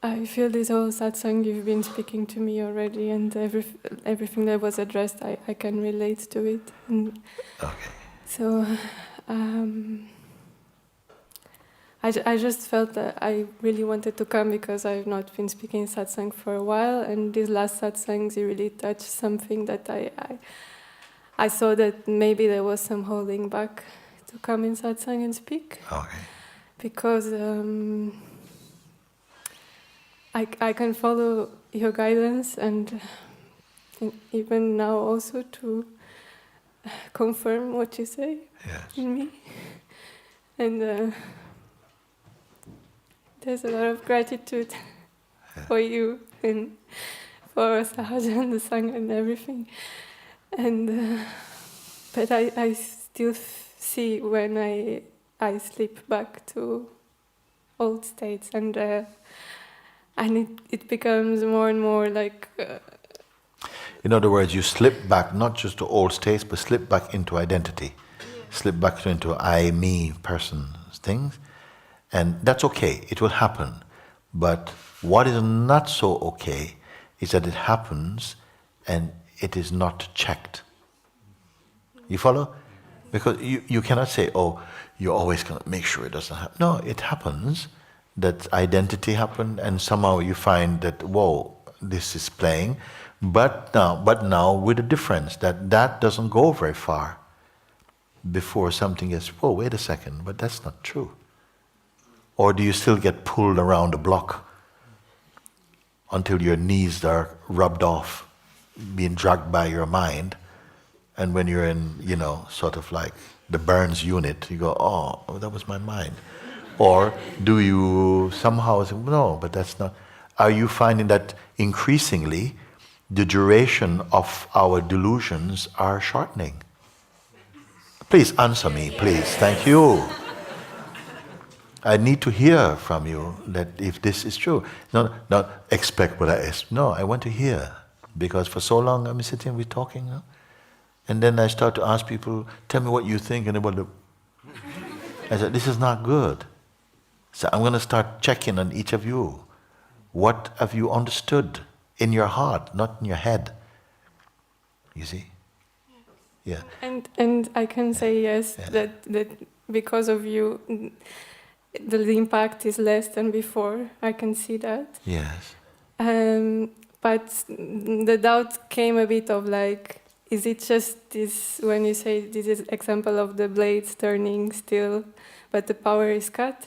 I feel this whole satsang you've been speaking to me already, and everything that was addressed, I can relate to it. And okay. so I just felt that I really wanted to come because I've not been speaking satsang for a while, and these last satsangs really touched something that I saw that maybe there was some holding back to come in satsang and speak. Okay. Because I can follow your guidance and even now also to confirm what you say in me. And there's a lot of gratitude for you and for Sahaja and the Sangha and everything. And but I still see when I slip back to old states, and it becomes more and more like... in other words, you slip back not just to old states, but slip back into identity. Slip back into I, me, person, things. And that's okay, it will happen. But what is not so okay is that it happens and it is not checked. You follow? Because you cannot say, oh, you're always going to make sure it doesn't happen. No, it happens, that identity happened, and somehow you find that, whoa, this is playing. But now with a difference, that doesn't go very far before something gets, whoa, wait a second, but that's not true. Or do you still get pulled around the block until your knees are rubbed off, being dragged by your mind, and when you're in, sort of like the burns unit, you go, oh, that was my mind. Or do you somehow say, no, but that's not... Are you finding that increasingly the duration of our delusions are shortening? Please answer me, please. Thank you. I need to hear from you that if this is true. Not expect what I ask. No, I want to hear. Because for so long I'm sitting, we're talking, and then I start to ask people, tell me what you think, and I said, this is not good. So I'm going to start checking on each of you. What have you understood in your heart, not in your head? You see? Yeah. And I can say yes, that because of you, the impact is less than before. I can see that. Yes. But the doubt came a bit of like, is it just this, when you say this is example of the blades turning still, but the power is cut?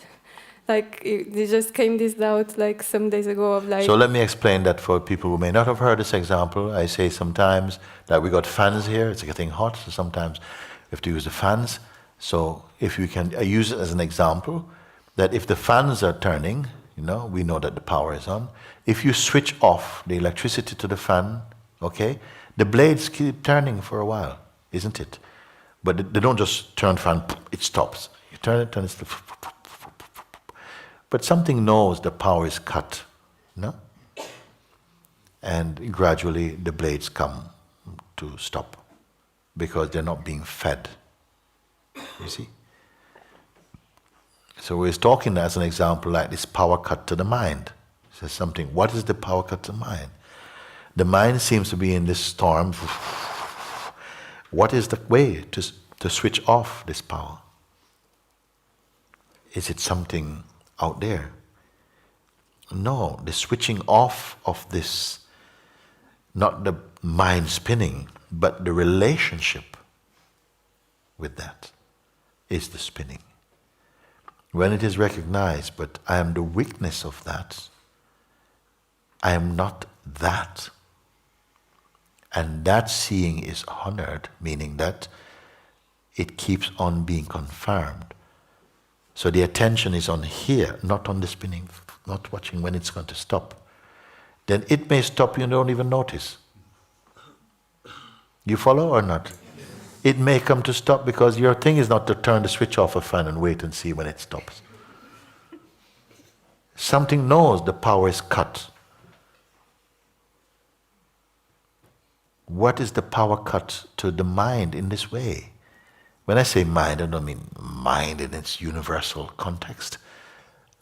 Like, it just came this doubt like some days ago of like... So let me explain that for people who may not have heard this example. I say sometimes that we got fans here, it's getting hot, so sometimes we have to use the fans. So if you can, I use it as an example, that if the fans are turning, we know that the power is on. If you switch off the electricity to the fan, okay, the blades keep turning for a while, isn't it? But they don't just turn fan, it stops. You turn it, it's... But something knows the power is cut, no? And gradually the blades come to stop because they're not being fed. You see? So we're talking as an example like this power cut to the mind. So something, what is the power cut to the mind? The mind seems to be in this storm. What is the way to switch off this power? Is it something out there? No, the switching off of this, not the mind spinning, but the relationship with that is the spinning. When it is recognized, but I am the weakness of that, I am not that. And that seeing is honored, meaning that it keeps on being confirmed. So the attention is on here, not on the spinning, not watching when it's going to stop. Then it may stop, you don't even notice. You follow or not? It may come to stop because your thing is not to turn the switch off a fan and wait and see when it stops. Something knows the power is cut. What is the power cut to the mind in this way? When I say mind, I don't mean mind in its universal context.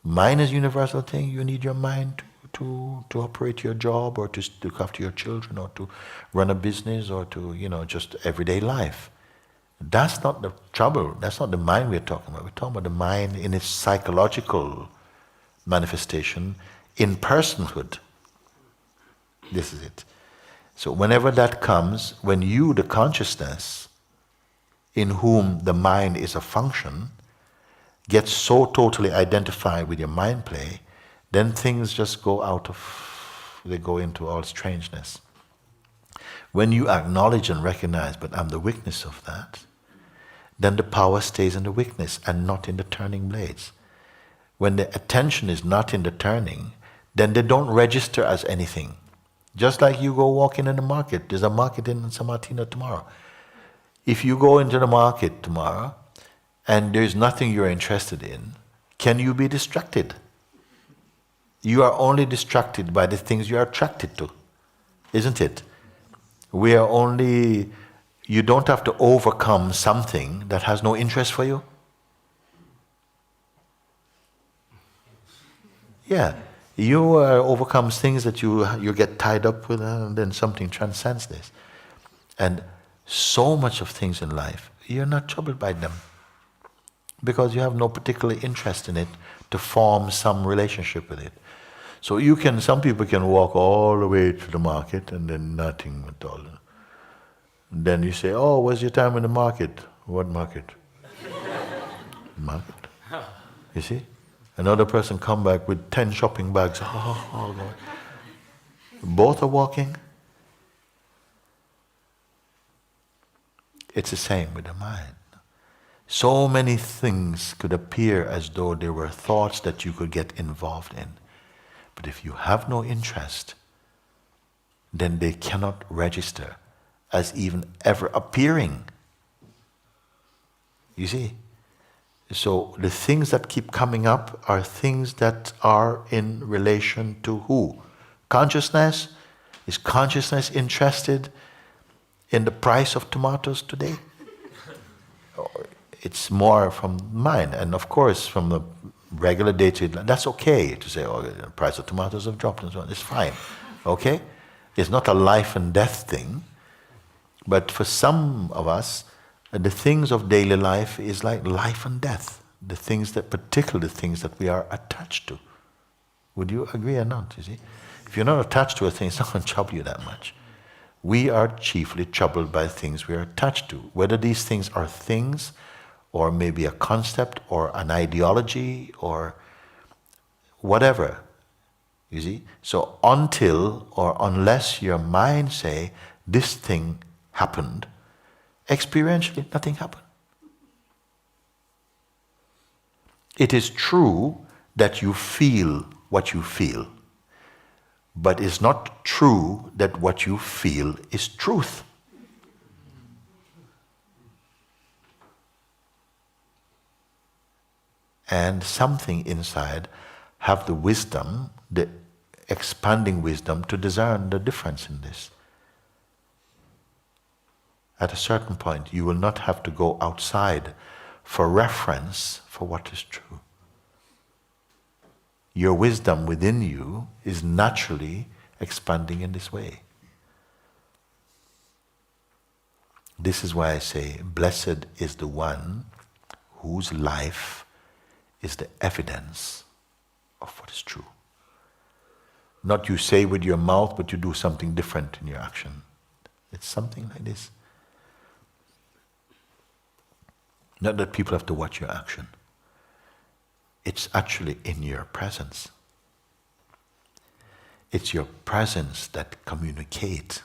Mind is a universal thing. You need your mind to operate your job, or to look after your children, or to run a business, or to, just everyday life. That's not the trouble. That's not the mind we're talking about. We're talking about the mind in its psychological manifestation in personhood. This is it. So whenever that comes, when you, the consciousness, in whom the mind is a function, gets so totally identified with your mind play, then things just they go into all strangeness. When you acknowledge and recognize, but I'm the witness of that, then the power stays in the witness and not in the turning blades. When the attention is not in the turning, then they don't register as anything. Just like you go walking in the market. There's a market in San Martino tomorrow. If you go into the market tomorrow and there's nothing you're interested in, can you be distracted? You are only distracted by the things you are attracted to, isn't it? You don't have to overcome something that has no interest for you. Yeah, you overcome things that you get tied up with, and then something transcends this. And so much of things in life, you're not troubled by them, because you have no particular interest in it to form some relationship with it. So some people can walk all the way to the market and then nothing at all. Then you say, oh, what's your time in the market? What market? Market. You see? Another person come back with 10 shopping bags. Oh, God. Both are walking. It's the same with the mind. So many things could appear as though they were thoughts that you could get involved in. But if you have no interest, then they cannot register as even ever appearing. You see? So the things that keep coming up are things that are in relation to who? Consciousness? Is consciousness interested in the price of tomatoes today? It's more from mind, and of course from the regular day-to-day, that's okay to say, oh, the price of tomatoes have dropped and so on. It's fine, okay? It's not a life and death thing, but for some of us, the things of daily life is like life and death. Particularly the things that we are attached to. Would you agree or not, you see? If you're not attached to a thing, it's not going to trouble you that much. We are chiefly troubled by things we are attached to. Whether these things are things, or maybe a concept, or an ideology, or whatever. You see? So until or unless your mind say, this thing happened, experientially nothing happened. It is true that you feel what you feel, but it's not true that what you feel is truth. And something inside have the wisdom, the expanding wisdom, to discern the difference in this. At a certain point, you will not have to go outside for reference for what is true. Your wisdom within you is naturally expanding in this way. This is why I say, blessed is the one whose life is the evidence of what is true. Not you say with your mouth, but you do something different in your action. It's something like this. Not that people have to watch your action. It's actually in your presence. It's your presence that communicates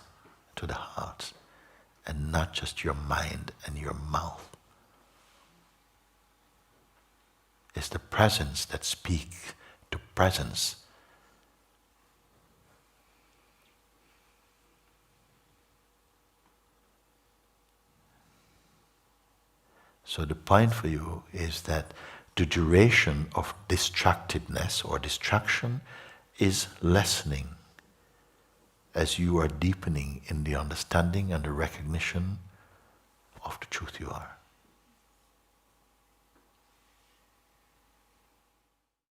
to the heart, and not just your mind and your mouth. It's the presence that speaks to presence. So the point for you is that the duration of distractedness or distraction is lessening as you are deepening in the understanding and the recognition of the truth you are.